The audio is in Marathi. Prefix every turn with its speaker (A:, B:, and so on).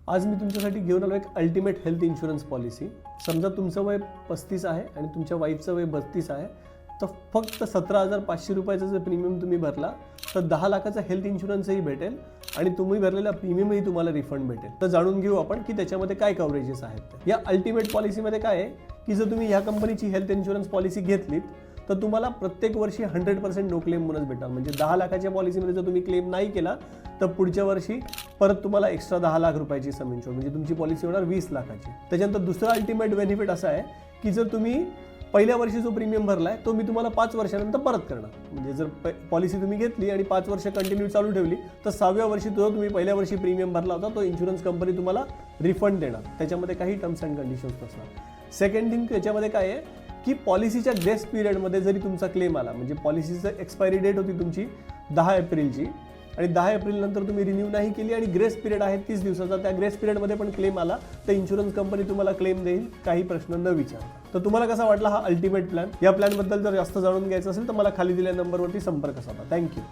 A: आज मी तुमच्यासाठी घेऊन आलो एक अल्टिमेट हेल्थ इन्शुरन्स पॉलिसी। समजा तुमचं वय 35 आहे आणि तुमच्या वाईफचं वय 32 आहे, तर फक्त 17,500 रुपयाचा जर प्रीमियम तुम्ही भरला तर 10 लाखाचा हेल्थ इन्शुरन्सही भेटेल आणि तुम्ही भरलेला प्रीमियमही तुम्हाला रिफंड भेटेल। तर जाणून घेऊ आपण की त्याच्यामध्ये काय कव्हरेजेस आहेत। या अल्टिमेट पॉलिसीमध्ये काय आहे की जर तुम्ही ह्या कंपनीची हेल्थ इन्शुरन्स पॉलिसी घेतलीत तर तुम्हाला प्रत्येक वर्षी 100% नो क्लेम बोनस भेटणार। म्हणजे 10 लाखाच्या पॉलिसीमध्ये जर तुम्ही क्लेम नाही केला तर पुढच्या वर्षी परत तुम्हाला एक्स्ट्रा 10 लाख रुपयाची सम इन्शुर, म्हणजे तुमची पॉलिसी होणार 20 लाखाची। त्याच्यानंतर दुसरा अल्टिमेट बेनिफिट असा आहे की जर तुम्ही पहिल्या वर्षी जो प्रीमियम भरलाय तो मी तुम्हाला 5 वर्षानंतर परत करणार। म्हणजे जर पॉलिसी तुम्ही घेतली आणि 5 वर्ष कंटिन्यू चालू ठेवली तर 6व्या वर्षी जो तुम्ही पहिल्या वर्षी प्रीमियम भरला होता तो इन्शुरन्स कंपनी तुम्हाला रिफंड देणार। त्याच्यामध्ये काही टर्म्स अँड कंडिशन्स नसणार। सेकंड थिंग त्याच्यामध्ये काय आहे की पॉलिसीच्या ग्रेस पिरियडमध्ये जरी तुमचा क्लेम आला, म्हणजे पॉलिसीचं एक्सपायरी डेट होती तुमची 10 एप्रिलची आणि 10 एप्रिल नंतर तुम्ही रिन्यू नाही केली आणि ग्रेस पिरियड आहे 30 दिवसाचा, त्या ग्रेस पिरियडमध्ये पण क्लेम आला तर इन्शुरन्स कंपनी तुम्हाला क्लेम देईल, काही प्रश्न न विचारता। तर तुम्हाला कसा वाटला हा अल्टिमेट प्लॅन? या प्लॅनबद्दल जर जास्त जाणून घ्यायचं असेल तर मला खाली दिलेल्या नंबरवरती संपर्क साधा। थँक्यू।